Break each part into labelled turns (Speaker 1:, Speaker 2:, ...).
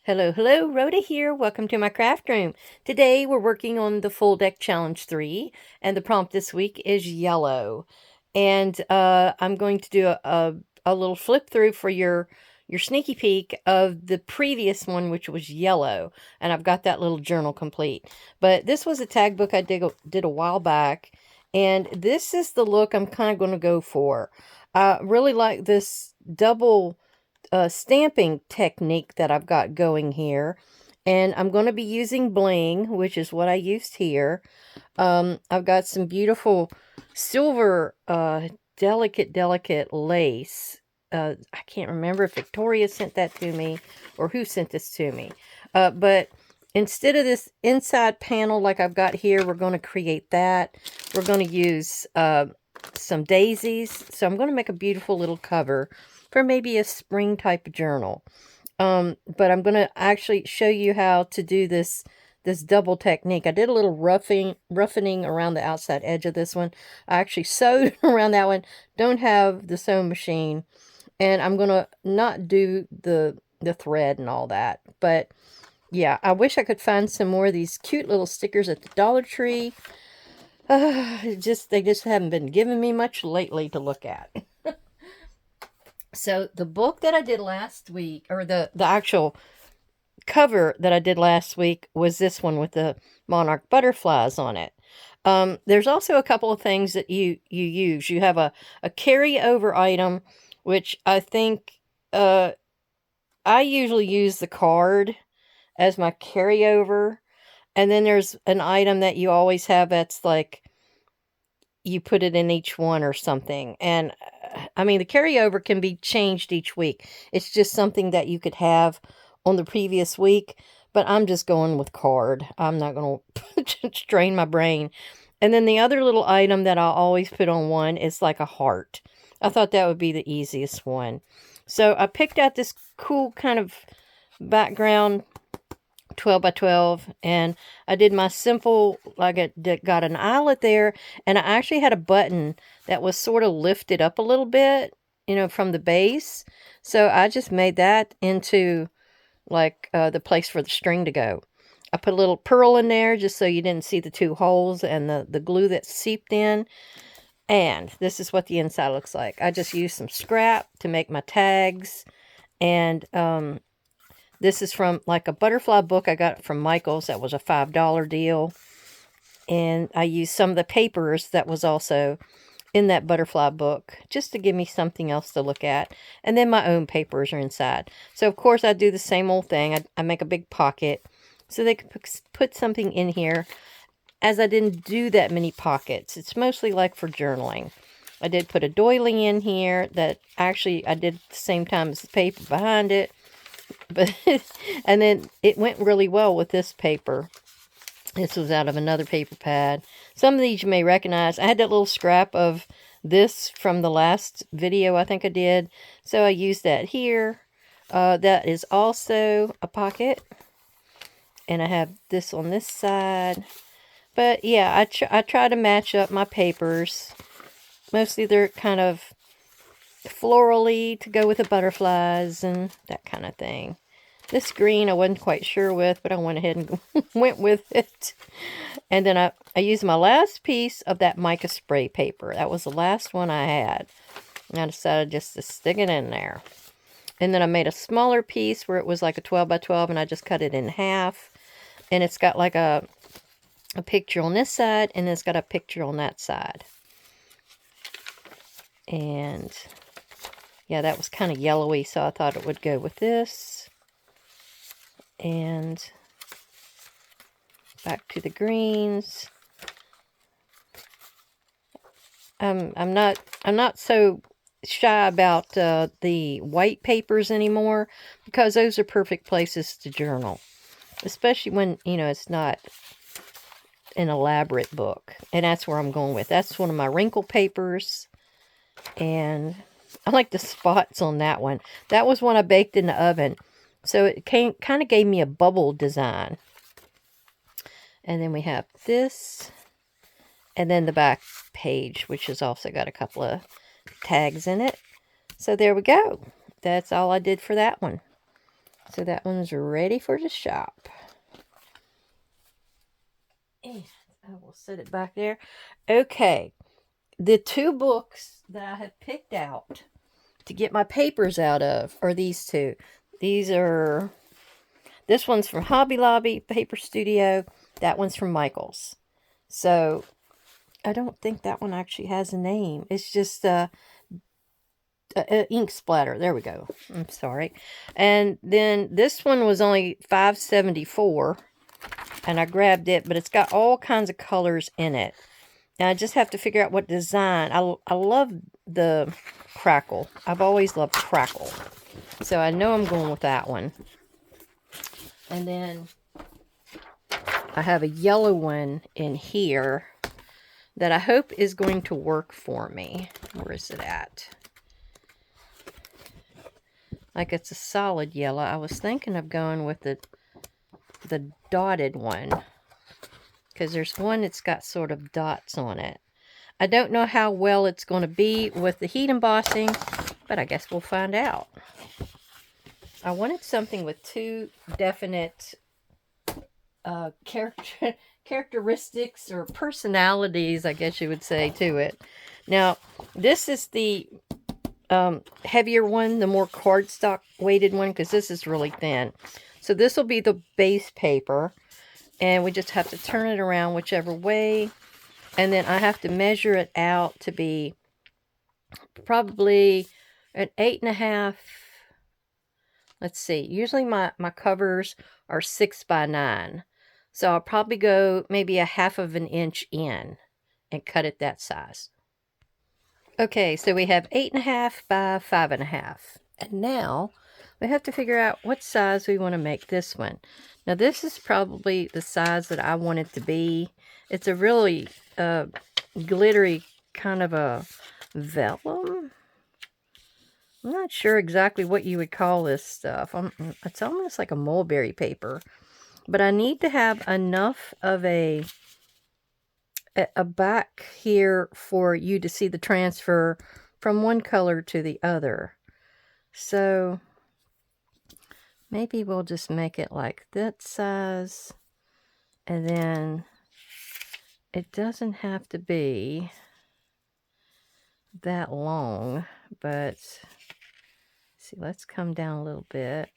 Speaker 1: Hello, hello, Rhoda here. Welcome to my craft room. Today we're working on the Full Deck Challenge 3, and the prompt this week is yellow. And I'm going to do a little flip through for your sneaky peek of the previous one, which was yellow. And I've got that little journal complete. But this was a tag book I did a while back, and this is the look I'm kind of going to go for. I really like this double stamping technique that I've got going here. And I'm going to be using bling, which is what I used here. I've got some beautiful silver, delicate lace. I can't remember if Victoria sent that to me or who sent this to me. But instead of this inside panel like I've got here, we're going to create that. We're going to use some daisies. So I'm going to make a beautiful little cover for maybe a spring type journal. But I'm going to actually show you how to do this double technique. I did a little roughening around the outside edge of this one. I actually sewed around that one. Don't have the sewing machine, and I'm going to not do the thread and all that. But yeah, I wish I could find some more of these cute little stickers at the Dollar Tree. They just haven't been giving me much lately to look at. So the book that I did last week, or the actual cover that I did last week, was this one with the monarch butterflies on it. There's also a couple of things that you use. You have a carryover item, which I think I usually use the card as my carryover. And then there's an item that you always have that's like you put it in each one or something. And I mean, the carryover can be changed each week. It's just something that you could have on the previous week, but I'm just going with card. I'm not going to strain my brain. And then the other little item that I'll always put on one is like a heart. I thought that would be the easiest one. So I picked out this cool kind of background 12 by 12, and I did my simple, like it got an eyelet there, and I actually had a button that was sort of lifted up a little bit, from the base. So I just made that into like the place for the string to go. I put a little pearl in there just so you didn't see the two holes and the glue that seeped in. And this is what the inside looks like. I just used some scrap to make my tags, and this is from like a butterfly book I got from Michael's. That was a $5 deal. And I used some of the papers that was also in that butterfly book just to give me something else to look at. And then my own papers are inside. So, of course, I do the same old thing. I make a big pocket so they can put something in here, as I didn't do that many pockets. It's mostly like for journaling. I did put a doily in here that actually I did at the same time as the paper behind it. But and then it went really well with this paper. This was out of another paper pad. Some of these you may recognize. I had that little scrap of this from the last video I think I did. So I used that here. That is also a pocket. And I have this on this side. But yeah, I try to match up my papers. Mostly they're kind of florally to go with the butterflies and that kind of thing. This green I wasn't quite sure with, but I went ahead and went with it. And then I used my last piece of that mica spray paper. That was the last one I had. And I decided just to stick it in there. And then I made a smaller piece where it was like a 12 by 12, and I just cut it in half. And it's got like a picture on this side, and it's got a picture on that side. And yeah, that was kind of yellowy, so I thought it would go with this. And back to the greens. I'm not so shy about the white papers anymore, because those are perfect places to journal, especially when it's not an elaborate book. And that's where I'm going with. That's one of my wrinkle papers, and I like the spots on that one. That was one I baked in the oven. So it kind of gave me a bubble design. And then we have this. And then the back page, which has also got a couple of tags in it. So there we go. That's all I did for that one. So that one's ready for the shop. And I will set it back there. Okay. The two books that I have picked out to get my papers out of are these two. This one's from Hobby Lobby Paper Studio. That one's from Michaels. So I don't think that one actually has a name. It's just ink splatter. There we go. I'm sorry. And then this one was only $5.74, and I grabbed it, but it's got all kinds of colors in it. And I just have to figure out what design. I love the crackle. I've always loved crackle. So I know I'm going with that one. And then I have a yellow one in here that I hope is going to work for me. Where is it at? Like it's a solid yellow. I was thinking of going with the dotted one, because there's one that's got sort of dots on it. I don't know how well it's going to be with the heat embossing, but I guess we'll find out. I wanted something with two definite characteristics or personalities, I guess you would say, to it. Now, this is the heavier one, the more cardstock weighted one, because this is really thin. So this will be the base paper, and we just have to turn it around whichever way, and then I have to measure it out to be probably an 8.5. Let's see, usually my covers are 6 by 9, so I'll probably go maybe a 1/2 inch in and cut it that size. Okay, so we have 8.5 by 5.5. And now we have to figure out what size we want to make this one. Now this is probably the size that I want it to be. It's a really glittery kind of a vellum. I'm not sure exactly what you would call this stuff. It's almost like a mulberry paper. But I need to have enough of a back here for you to see the transfer from one color to the other. So maybe we'll just make it like that size, and then it doesn't have to be that long, but see, let's come down a little bit.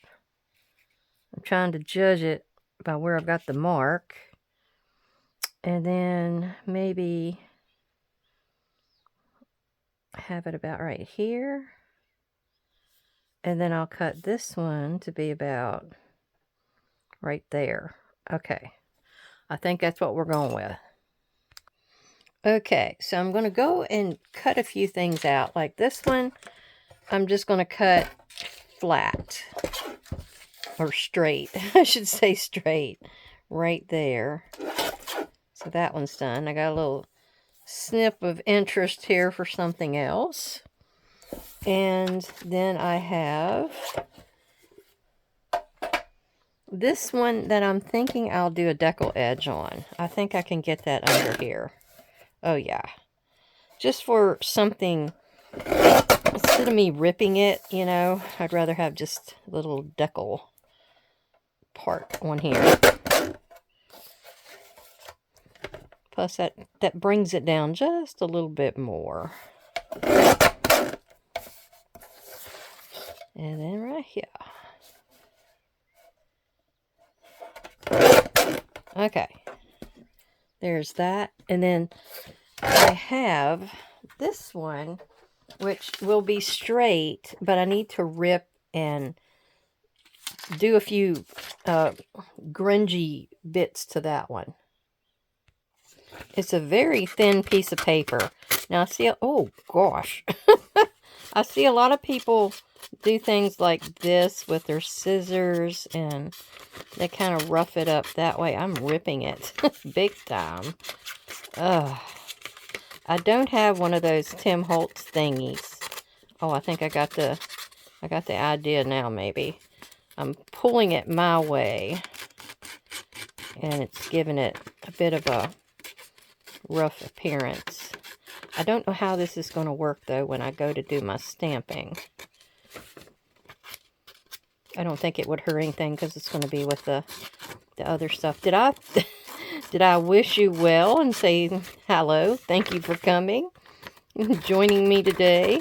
Speaker 1: I'm trying to judge it by where I've got the mark, and then maybe have it about right here. And then I'll cut this one to be about right there. Okay. I think that's what we're going with. Okay, so I'm going to go and cut a few things out. Like this one, I'm just going to cut flat. Or straight. I should say straight. Right there. So that one's done. I got a little snip of interest here for something else. And then I have this one that I'm thinking I'll do a decal edge on. I think I can get that under here. Oh yeah. Just for something, instead of me ripping it, you know, I'd rather have just a little decal part on here. Plus that brings it down just a little bit more. And then right here. Okay. There's that. And then I have this one, which will be straight, but I need to rip and do a few grungy bits to that one. It's a very thin piece of paper. Now I see, oh gosh. I see a lot of people do things like this with their scissors, and they kind of rough it up that way. I'm ripping it big time. Ugh. I don't have one of those Tim Holtz thingies. Oh, I think I got the idea now, maybe. I'm pulling it my way, and it's giving it a bit of a rough appearance. I don't know how this is going to work, though, when I go to do my stamping. I don't think it would hurt anything because it's going to be with the other stuff. Did I did I wish you well and say hello? Thank you for coming, joining me today.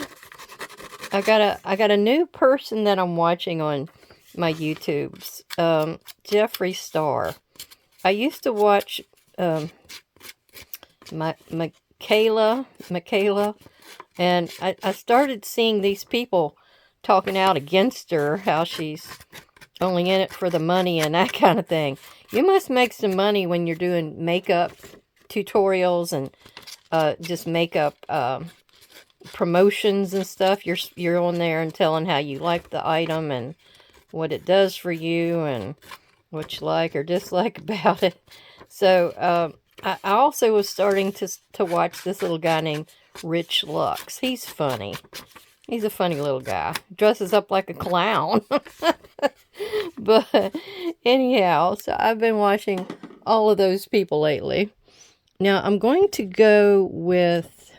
Speaker 1: I got a new person that I'm watching on my YouTubes. Jeffree Star. I used to watch Michaela, and I started seeing these people talking out against her, how she's only in it for the money and that kind of thing. You must make some money when you're doing makeup tutorials and just makeup promotions and stuff. You're on there and telling how you like the item and what it does for you and what you like or dislike about it. So I also was starting to watch this little guy named Rich Lux. He's funny. He's a funny little guy. Dresses up like a clown. But anyhow, so I've been watching all of those people lately. Now I'm going to go with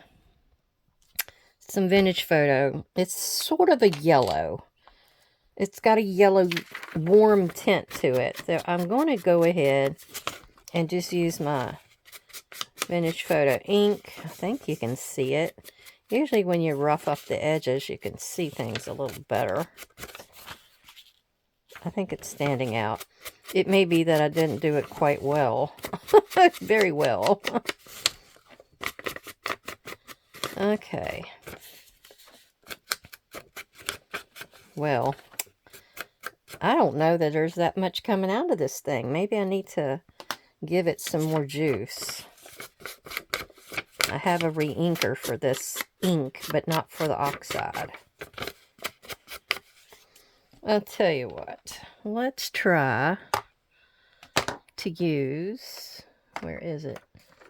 Speaker 1: some vintage photo. It's sort of a yellow. It's got a yellow warm tint to it. So I'm going to go ahead and just use my vintage photo ink. I think you can see it. Usually when you rough up the edges, you can see things a little better. I think it's standing out. It may be that I didn't do it quite well. Very well. Okay. Well, I don't know that there's that much coming out of this thing. Maybe I need to give it some more juice. I have a re-inker for this ink, but not for the oxide. I'll tell you what. Let's try to use... Where is it?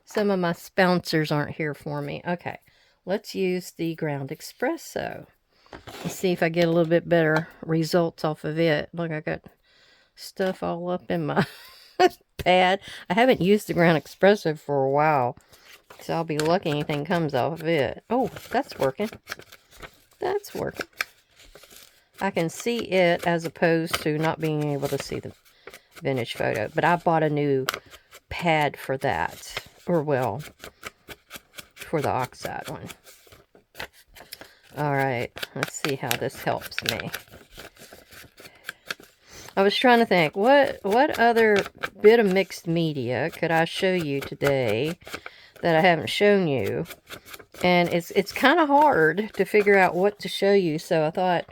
Speaker 1: Some of my spouncers aren't here for me. Okay. Let's use the ground espresso. Let's see if I get a little bit better results off of it. Look, I got stuff all up in my pad. I haven't used the ground espresso for a while. So I'll be lucky anything comes off of it. Oh, that's working. That's working. I can see it as opposed to not being able to see the vintage photo. But I bought a new pad for that. Or, well, for the oxide one. Alright, let's see how this helps me. I was trying to think, what other bit of mixed media could I show you today that I haven't shown you? And it's kind of hard to figure out what to show you, so I thought,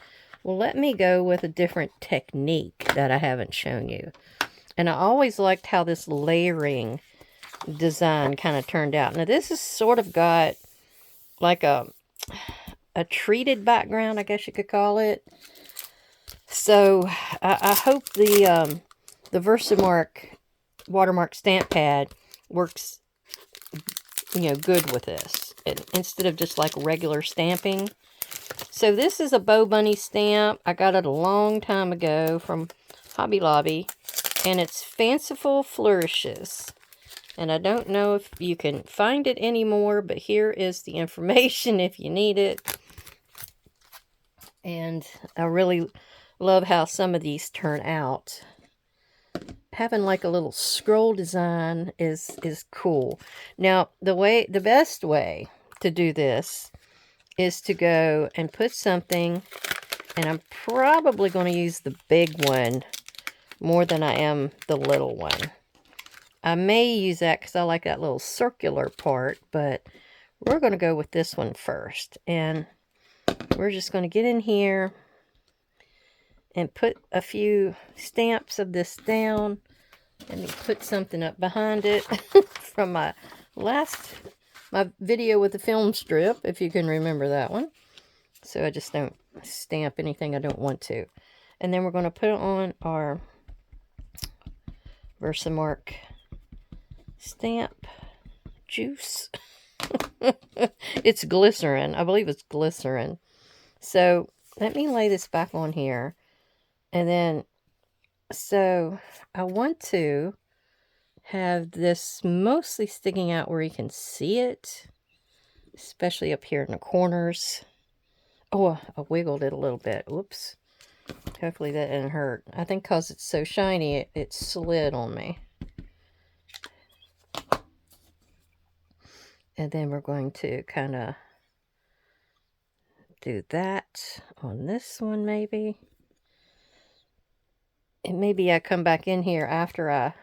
Speaker 1: well, let me go with a different technique that I haven't shown you. And I always liked how this layering design kind of turned out. Now, this has sort of got like a treated background, I guess you could call it. So, I hope the Versamark watermark stamp pad works, good with this. Instead of just like regular stamping. So, this is a Bo Bunny stamp. I got it a long time ago from Hobby Lobby. And it's Fanciful Flourishes. And I don't know if you can find it anymore, but here is the information if you need it. And I really love how some of these turn out. Having like a little scroll design is cool. Now, the best way to do this is to go and put something, and I'm probably going to use the big one more than I am the little one. I may use that because I like that little circular part, but we're going to go with this one first. And we're just going to get in here and put a few stamps of this down. Let me put something up behind it from my video with the film strip, if you can remember that one. So I just don't stamp anything I don't want to. And then we're going to put on our Versamark stamp juice. It's glycerin. I believe it's glycerin. So let me lay this back on here. And then, so I want to have this mostly sticking out where you can see it. Especially up here in the corners. Oh, I wiggled it a little bit. Whoops. Hopefully that didn't hurt. I think because it's so shiny, it slid on me. And then we're going to kind of do that on this one, maybe. And maybe I come back in here after I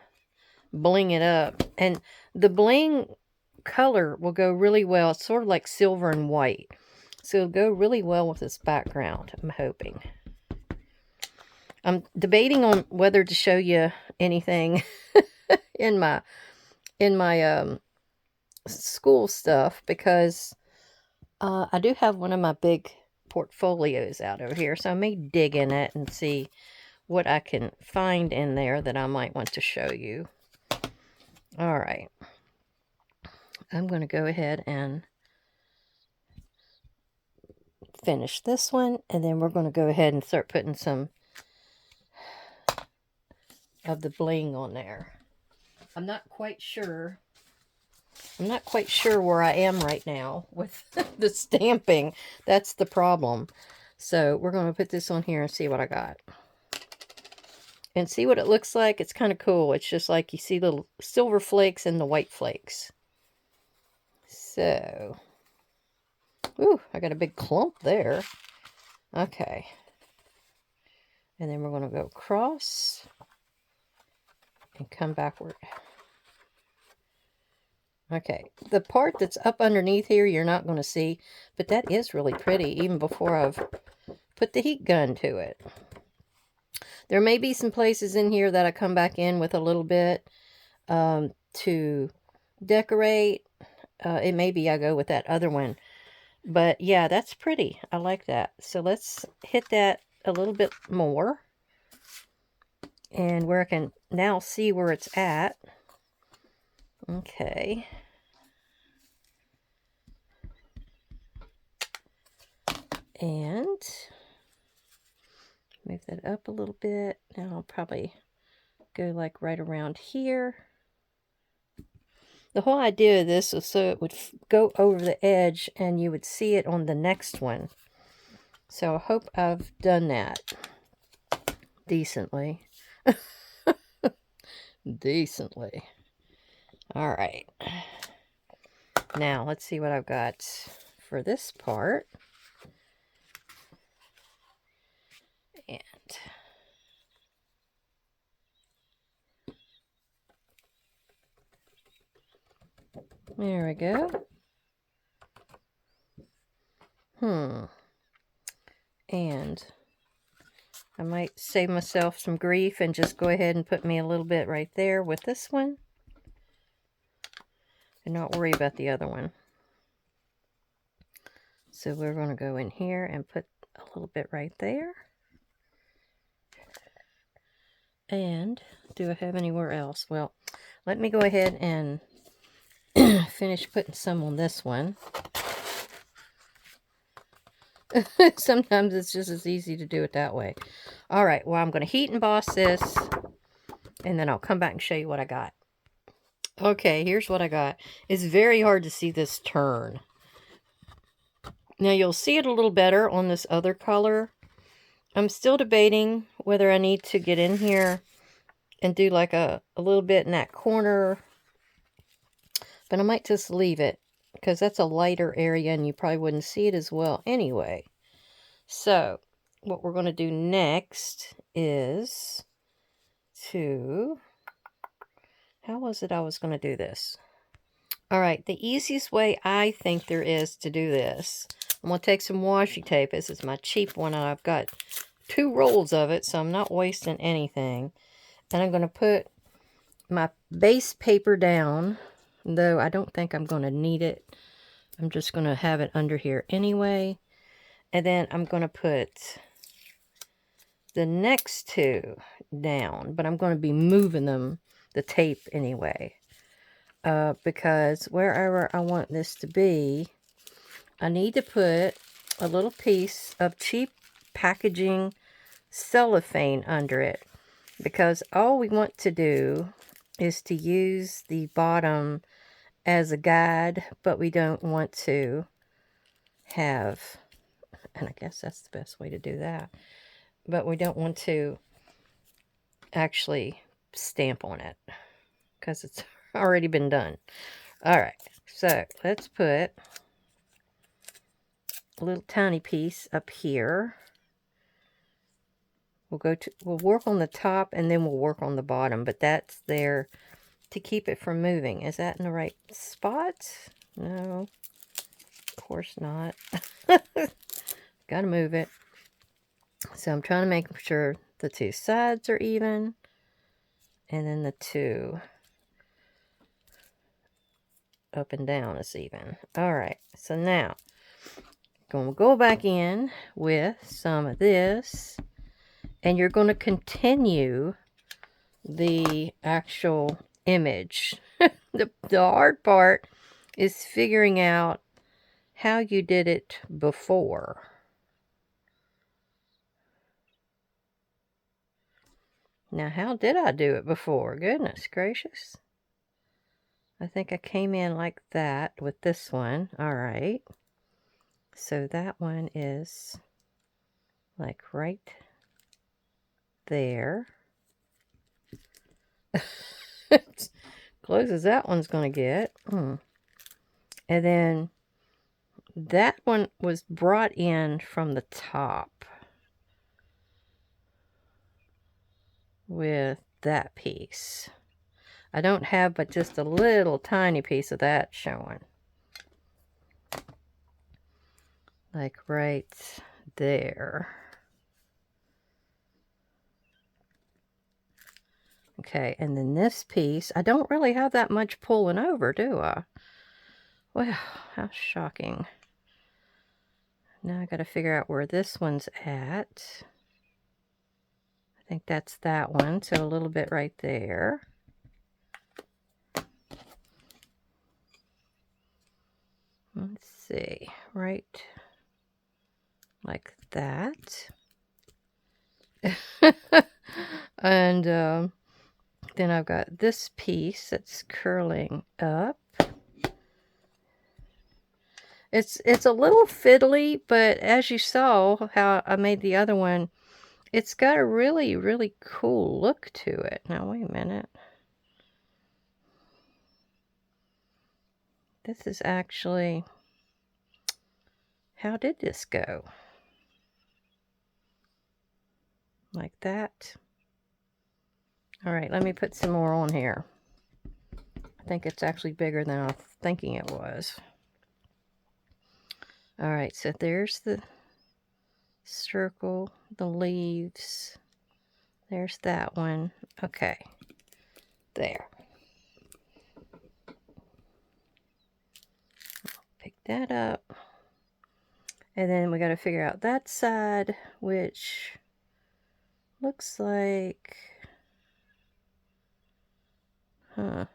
Speaker 1: bling it up. And the bling color will go really well. It's sort of like silver and white. So it'll go really well with this background, I'm hoping. I'm debating on whether to show you anything in my school stuff, because I do have one of my big portfolios out over here, so I may dig in it and see what I can find in there that I might want to show you. All right, I'm going to go ahead and finish this one, and then we're going to go ahead and start putting some of the bling on there. I'm not quite sure where I am right now with the stamping. That's the problem. So we're going to put this on here and see what I got. And see what it looks like. It's kind of cool. It's just like you see little silver flakes and the white flakes. So, ooh, I got a big clump there. Okay. And then we're going to go across and come backward. Okay, the part that's up underneath here you're not going to see, but that is really pretty even before I've put the heat gun to it. There may be some places in here that I come back in with a little bit to decorate. It may be I go with that other one. But yeah, that's pretty. I like that. So let's hit that a little bit more. And where I can now see where it's at. Okay. And move that up a little bit. Now I'll probably go like right around here. The whole idea of this was so it would go over the edge and you would see it on the next one. So I hope I've done that decently. Decently. All right. Now let's see what I've got for this part. And there we go. And I might save myself some grief and just go ahead and put me a little bit right there with this one. And not worry about the other one. So we're going to go in here and put a little bit right there. And do I have anywhere else? Well, let me go ahead and finish putting some on this one. Sometimes it's just as easy to do it that way. All right, well, I'm going to heat emboss this, and then I'll come back and show you what I got. Okay, here's what I got. It's very hard to see this turn. Now, you'll see it a little better on this other color. I'm still debating whether I need to get in here and do like a little bit in that corner. But I might just leave it, because that's a lighter area and you probably wouldn't see it as well anyway. So, what we're going to do next is to... How was it I was going to do this? Alright, the easiest way I think there is to do this, I'm going to take some washi tape. This is my cheap one, and I've got 2 rolls of it, so I'm not wasting anything. And I'm going to put my base paper down, though I don't think I'm going to need it. I'm just going to have it under here anyway. And then I'm going to put the next 2 down, but I'm going to be moving them, the tape anyway. Because wherever I want this to be, I need to put a little piece of cheap packaging cellophane under it. Because all we want to do is to use the bottom as a guide, but we don't want to have, and I guess that's the best way to do that. but we don't want to actually stamp on it because it's already been done. All right, so let's put a little tiny piece up here. We'll work on the top and then we'll work on the bottom, but that's there to keep it from moving. Is that in the right spot? No, of course not. Gotta move it. So I'm trying to make sure the two sides are even, and then the two up and down is even. All right, so now going to go back in with some of this, and you're going to continue the actual image. The hard part is figuring out how you did it before. Now, how did I do it before? Goodness gracious. I think I came in like that with this one. All right. So that one is like right there. Close as that one's going to get. And then that one was brought in from the top with that piece. I don't have but just a little tiny piece of that showing. Like right there. Okay, and then this piece, I don't really have that much pulling over, do I? Well, how shocking. Now I got to figure out where this one's at. I think that's that one, so a little bit right there. Let's see, right like that. And then I've got this piece that's curling up. It's a little fiddly, but as you saw how I made the other one, it's got a really, really cool look to it. Now, wait a minute. This is actually... How did this go? Like that. All right, let me put some more on here. I think it's actually bigger than I was thinking it was. All right, so there's the circle, the leaves. There's that one. Okay, there. Pick that up. And then we got to figure out that side, which looks like... Huh.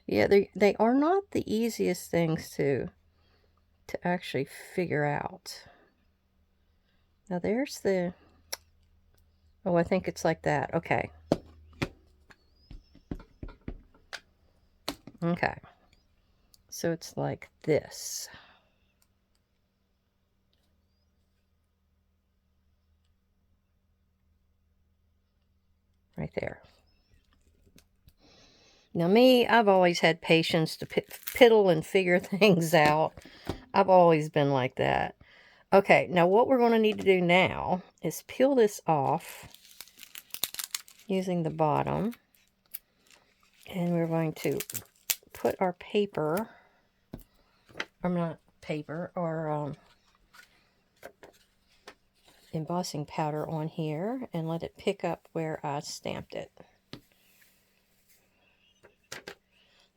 Speaker 1: Yeah, they are not the easiest things to actually figure out. Now there's the... Oh, I think it's like that. Okay. Okay. So it's like this. Right there. Now me, I've always had patience to piddle and figure things out. I've always been like that. Okay, now what we're going to need to do now is peel this off using the bottom. And we're going to put our paper, or not paper, or embossing powder on here and let it pick up where I stamped it.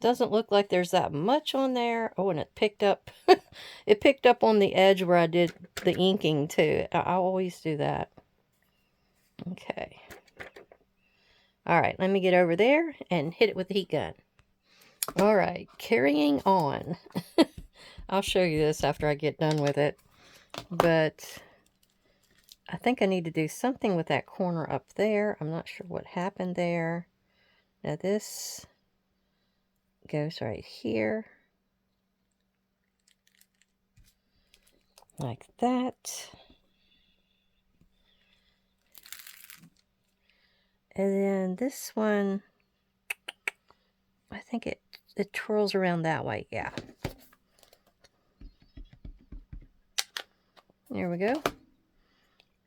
Speaker 1: Doesn't look like there's that much on there. Oh, and it picked up it picked up on the edge where I did the inking too. I always do that. Okay. All right, let me get over there and hit it with the heat gun. All right, carrying on. I'll show you this after I get done with it. But I think I need to do something with that corner up there. I'm not sure what happened there. Now this goes right here. Like that. And then this one, I think it twirls around that way. Yeah. There we go.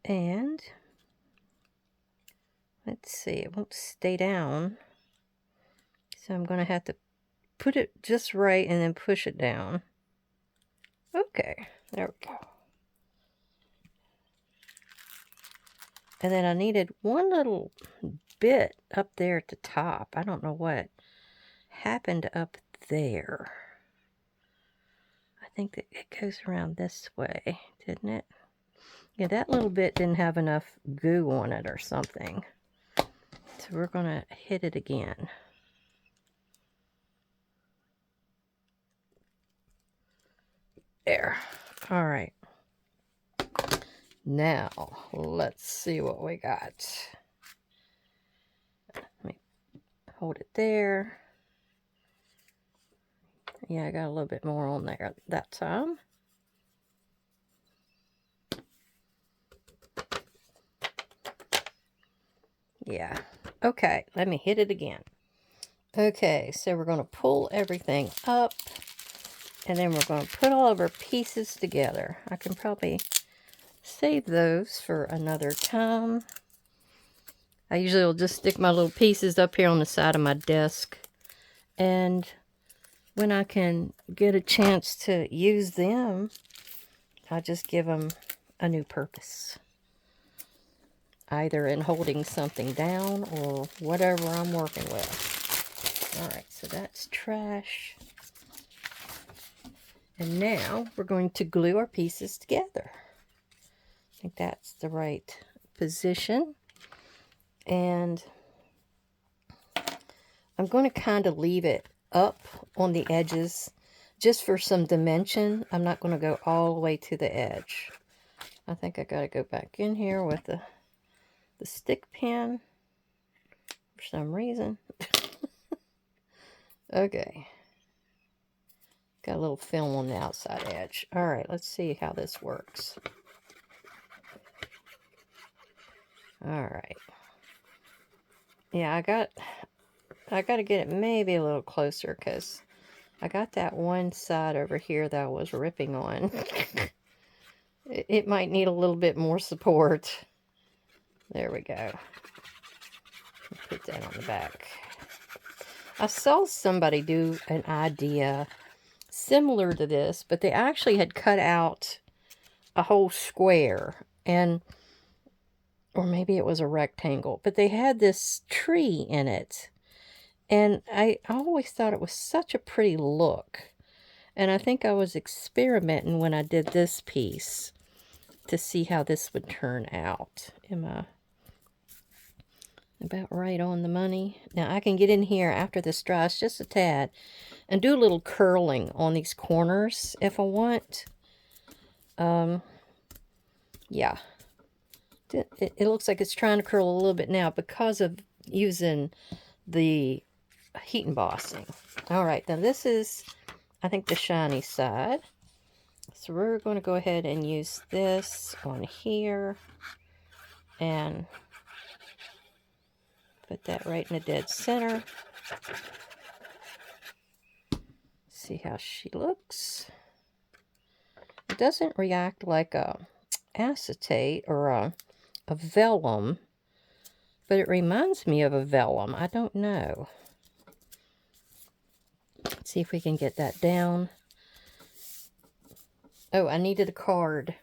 Speaker 1: And let's see, it won't stay down. So I'm going to have to put it just right and then push it down. Okay, there we go. And then I needed one little bit up there at the top. I don't know what happened up there. I think that it goes around this way, didn't it? Yeah, that little bit didn't have enough goo on it or something. So we're going to hit it again. There. All right. Now, let's see what we got. Let me hold it there. Yeah, I got a little bit more on there that time. Yeah. Okay, let me hit it again. Okay, so we're going to pull everything up. And then we're going to put all of our pieces together. I can probably save those for another time. I usually will just stick my little pieces up here on the side of my desk. And when I can get a chance to use them, I just give them a new purpose. Either in holding something down or whatever I'm working with. Alright, so that's trash. And now we're going to glue our pieces together. I think that's the right position. And I'm going to kind of leave it up on the edges just for some dimension. I'm not going to go all the way to the edge. I think I got to go back in here with the stick pin for some reason. Okay. Got a little film on the outside edge. All right, let's see how this works. All right. Yeah, I got to get it maybe a little closer because I got that one side over here that I was ripping on. It might need a little bit more support. There we go. Put that on the back. I saw somebody do an idea similar to this, but they actually had cut out a whole square, and or maybe it was a rectangle, but they had this tree in it, and I always thought it was such a pretty look. And I think I was experimenting when I did this piece to see how this would turn out. Am I about right on the money? Now I can get in here after this dries just a tad and do a little curling on these corners if I want. Yeah. It looks like it's trying to curl a little bit now because of using the heat embossing. Alright, now this is, I think, the shiny side. So we're going to go ahead and use this on here and put that right in the dead center. See how she looks. It doesn't react like a acetate or a vellum, but it reminds me of a vellum. I don't know. Let's see if we can get that down. Oh, I needed a card.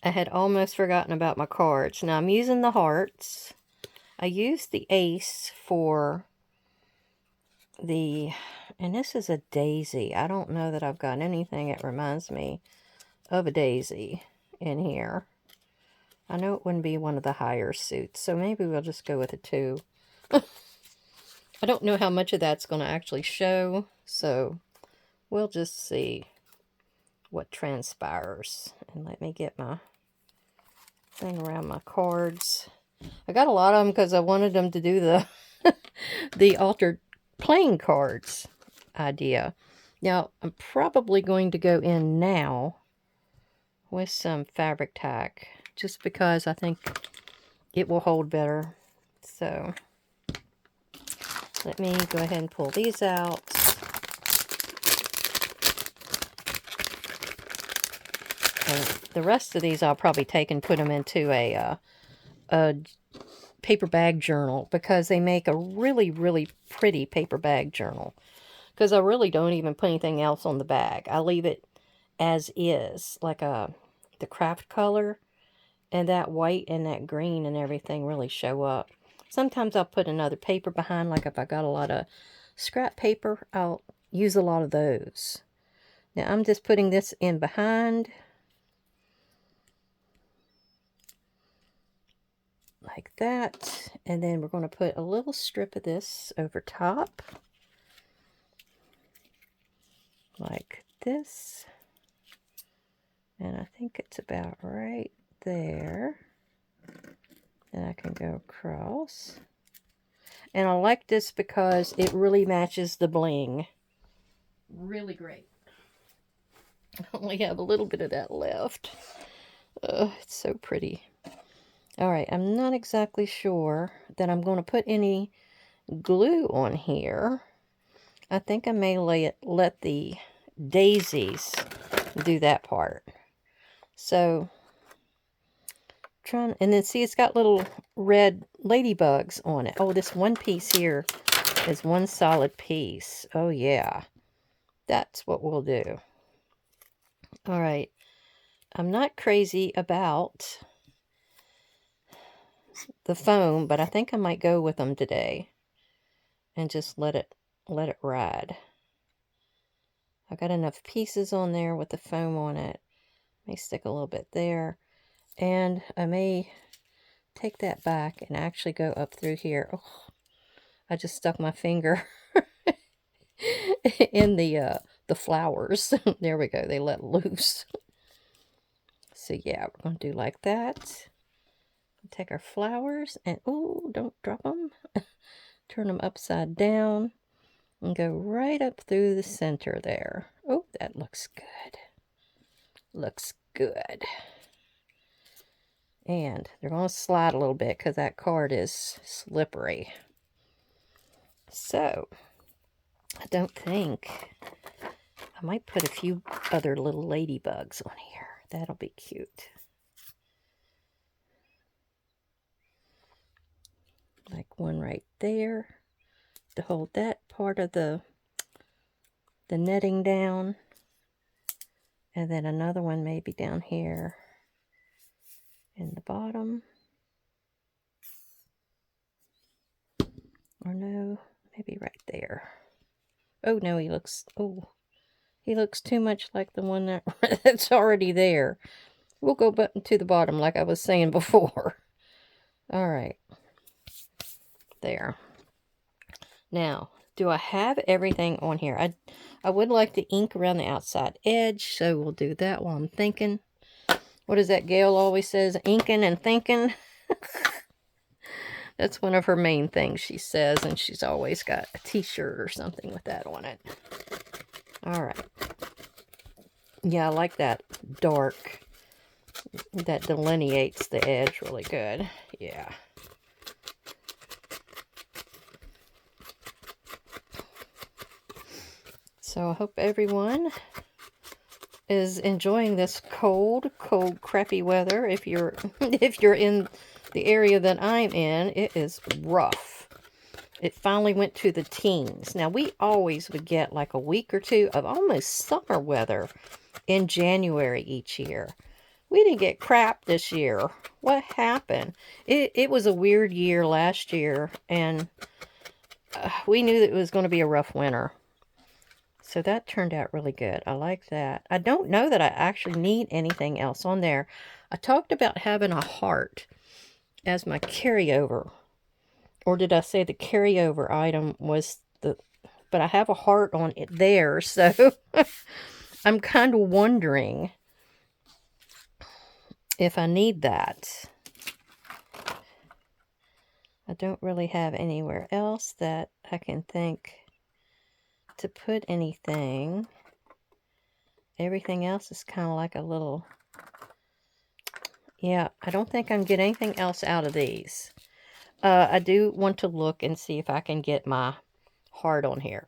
Speaker 1: I had almost forgotten about my cards. Now I'm using the hearts. I used the ace for the, and this is a daisy. I don't know that I've got anything that reminds me of a daisy in here. I know it wouldn't be one of the higher suits, so maybe we'll just go with a 2. I don't know how much of that's going to actually show, so we'll just see what transpires. And let me get my thing around my cards. I got a lot of them because I wanted them to do the the altered playing cards idea. Now, I'm probably going to go in now with some fabric tack, just because I think it will hold better. So let me go ahead and pull these out. And the rest of these I'll probably take and put them into a paper bag journal, because they make a really, really pretty paper bag journal. Because I really don't even put anything else on the bag. I leave it as is, like the craft color, and that white and that green and everything really show up. Sometimes I'll put another paper behind, like if I got a lot of scrap paper, I'll use a lot of those. Now I'm just putting this in behind, like that, and then we're going to put a little strip of this over top, like this, and I think it's about right there. Then I can go across, and I like this because it really matches the bling. Really great. I only have a little bit of that left. It's so pretty. Alright, I'm not exactly sure that I'm going to put any glue on here. I think I may let the daisies do that part. So, and then see, it's got little red ladybugs on it. Oh, this one piece here is one solid piece. Oh, yeah. That's what we'll do. Alright. I'm not crazy about the foam, but I think I might go with them today and just let it ride. I got enough pieces on there with the foam on it. May stick a little bit there, and I may take that back and actually go up through here. Oh, I just stuck my finger in the flowers. There we go. They let loose. So yeah, we're going to do like that. Take our flowers and, oh, don't drop them. Turn them upside down and go right up through the center there. Oh, that looks good. Looks good. And they're going to slide a little bit because that card is slippery. So, I don't think, I might put a few other little ladybugs on here. That'll be cute. Like one right there to hold that part of the netting down. And then another one maybe down here in the bottom. Or no, maybe right there. Oh no, he looks too much like the one that's already there. We'll go button to the bottom like I was saying before. Alright. There. Now, do I have everything on here? I would like to ink around the outside edge, so we'll do that while I'm thinking. What is that Gail always says? Inking and thinking. That's one of her main things she says, and she's always got a t-shirt or something with that on it. Alright. Yeah, I like that dark. That delineates the edge really good. Yeah. So I hope everyone is enjoying this cold, crappy weather. If you're in the area that I'm in, it is rough. It finally went to the teens. Now, we always would get like a week or two of almost summer weather in January each year. We didn't get crap this year. What happened? It was a weird year last year, and we knew that it was going to be a rough winter. So that turned out really good. I like that. I don't know that I actually need anything else on there. I talked about having a heart as my carryover. Or did I say the carryover item was but I have a heart on it there. So I'm kind of wondering if I need that. I don't really have anywhere else that I can think to put anything. Everything else is kind of like a little... Yeah, I don't think I can get anything else out of these. I do want to look and see if I can get my heart on here.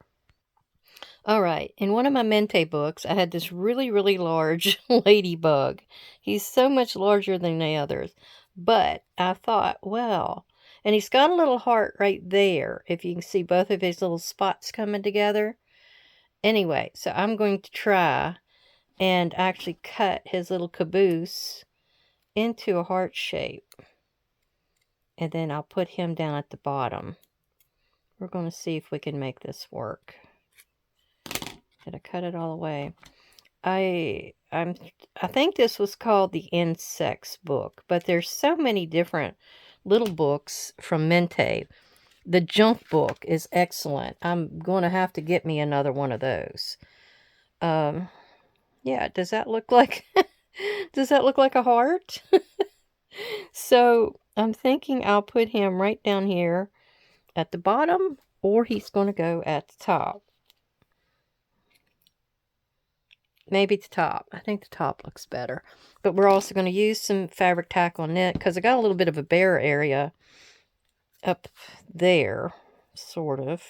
Speaker 1: All right, in one of my Mente books, I had this really, really large ladybug. He's so much larger than the others. But I thought, well, and he's got a little heart right there, if you can see both of his little spots coming together. Anyway, so I'm going to try and actually cut his little caboose into a heart shape. And then I'll put him down at the bottom. We're going to see if we can make this work. Did I cut it all away? I think this was called the Insects book, but there's so many different little books from Mente. The Junk book is excellent. I'm going to have to get me another one of those. Yeah, does that look like does that look like a heart? So, I'm thinking I'll put him right down here at the bottom, or he's going to go at the top. Maybe the top. I think the top looks better. But we're also going to use some fabric tack on it because I got a little bit of a bare area up there. Sort of.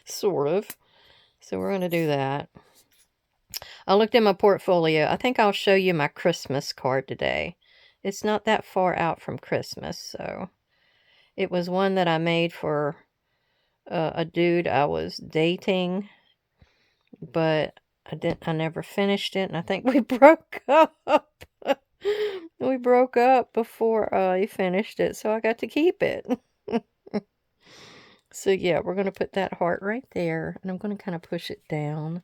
Speaker 1: Sort of. So we're going to do that. I looked in my portfolio. I think I'll show you my Christmas card today. It's not that far out from Christmas, so it was one that I made for a dude I was dating, but I never finished it, and I think we broke up. We broke up before I finished it, so I got to keep it. So yeah, we're going to put that heart right there, and I'm going to kind of push it down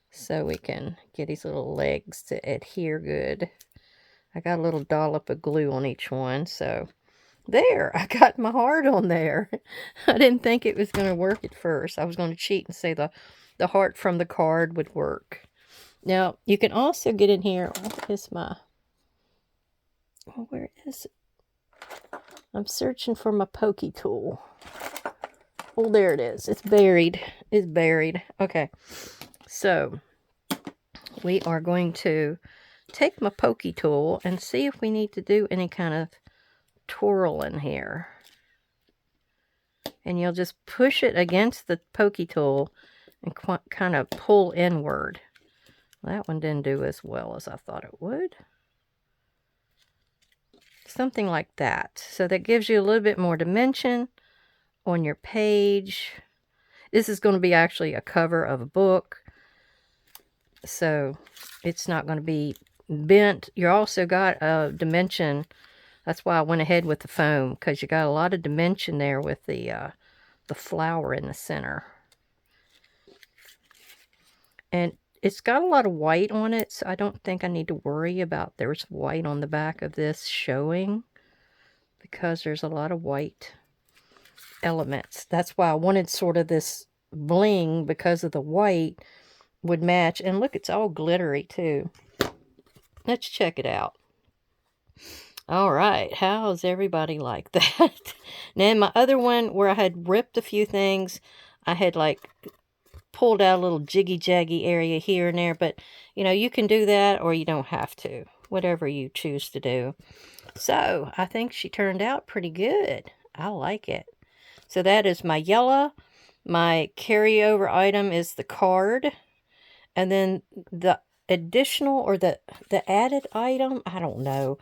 Speaker 1: so we can get his little legs to adhere good. I got a little dollop of glue on each one, so there, I got my heart on there. I didn't think it was going to work at first. I was going to cheat and say the heart from the card would work. Now, you can also get in here. What is my... Oh, where is it? I'm searching for my pokey tool. Oh, there it is. It's buried. It's buried. Okay. So, we are going to take my pokey tool and see if we need to do any kind of twirl in here. And you'll just push it against the pokey tool and kind of pull inward. That one didn't do as well as I thought it would. Something like that. So that gives you a little bit more dimension on your page. This is going to be actually a cover of a book, so it's not going to be bent. You also got a dimension. That's why I went ahead with the foam, because you got a lot of dimension there with the flower in the center. And it's got a lot of white on it, so I don't think I need to worry about there's white on the back of this showing, because there's a lot of white elements. That's why I wanted sort of this bling, because of the white would match. And look, it's all glittery too. Let's check it out. All right, how's everybody like that? Now, in my other one where I had ripped a few things, I had like pulled out a little jiggy-jaggy area here and there, but you know, you can do that or you don't have to, whatever you choose to do. So, I think she turned out pretty good. I like it. So that is my yellow. My carryover item is the card. And then the additional or the added item, I don't know.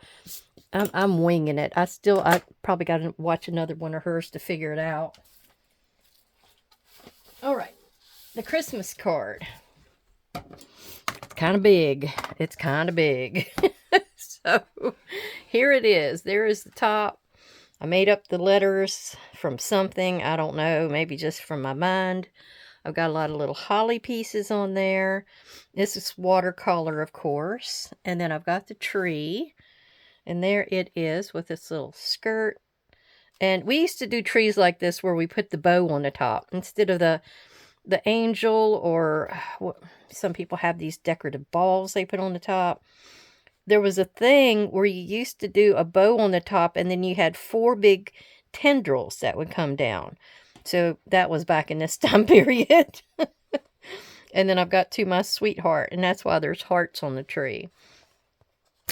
Speaker 1: I'm winging it. I probably got to watch another one of hers to figure it out. All right. The Christmas card. It's kind of big. It's kind of big. So here it is. There is the top. I made up the letters from something. I don't know. Maybe just from my mind. I've got a lot of little holly pieces on there. This is watercolor, of course. And then I've got the tree. And there it is with this little skirt. And we used to do trees like this where we put the bow on the top instead of the angel, or some people have these decorative balls they put on the top. There was a thing where you used to do a bow on the top, and then you had 4 big tendrils that would come down. So that was back in this time period. And then I've got To My Sweetheart, and that's why there's hearts on the tree.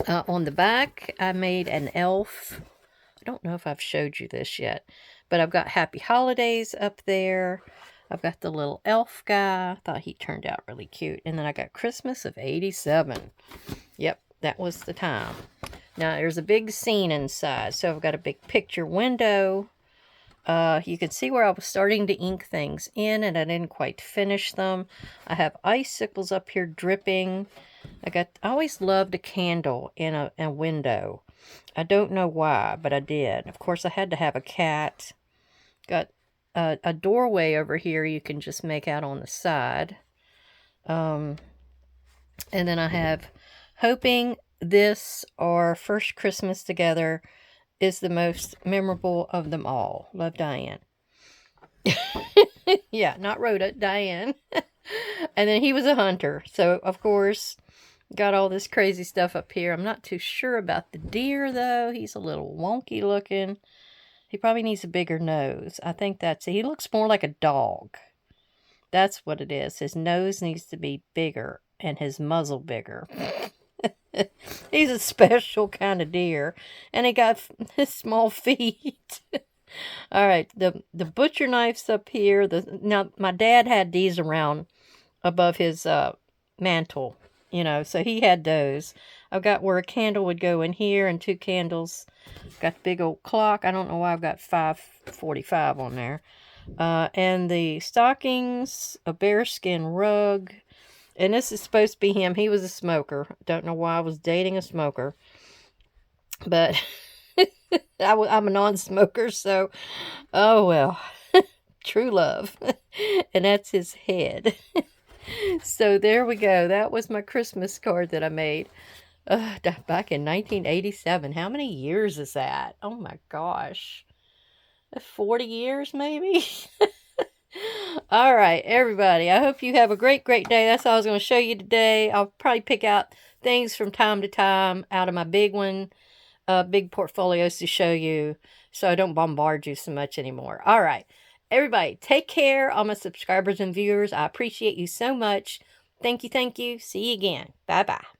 Speaker 1: On the back, I made an elf don't know if I've showed you this yet, but I've got Happy Holidays up there. I've got the little elf guy. I thought he turned out really cute. And then I got Christmas of 87. Yep, that was the time. Now, there's a big scene inside. So I've got a big picture window. You can see where I was starting to ink things in, and I didn't quite finish them. I have icicles up here dripping. I always loved a candle in a window. I don't know why, but I did. Of course, I had to have a cat. Got a doorway over here you can just make out on the side. And then I have hoping this or First Christmas Together is the most memorable of them all. Love, Diane. Yeah, not Rhoda, Diane. And then he was a hunter. So, of course, got all this crazy stuff up here. I'm not too sure about the deer, though. He's a little wonky looking. He probably needs a bigger nose. I think that's it. He looks more like a dog. That's what it is. His nose needs to be bigger and his muzzle bigger. He's a special kind of deer. And he got small feet. All right. The butcher knife's up here. Now, my dad had these around above his mantle. So he had those. I've got where a candle would go in here and 2 candles. Got the big old clock. I don't know why I've got 5:45 on there. And the stockings, a bearskin rug. And this is supposed to be him. He was a smoker. Don't know why I was dating a smoker. But I'm a non-smoker, so, oh well. True love. And that's his head. So there we go. That was my Christmas card that I made back in 1987. How many years is that? Oh my gosh. 40 years maybe? All right, everybody. I hope you have a great, great day. That's all I was going to show you today. I'll probably pick out things from time to time out of my big portfolios to show you so I don't bombard you so much anymore. All right. Everybody, take care. All my subscribers and viewers, I appreciate you so much. Thank you, thank you. See you again. Bye-bye.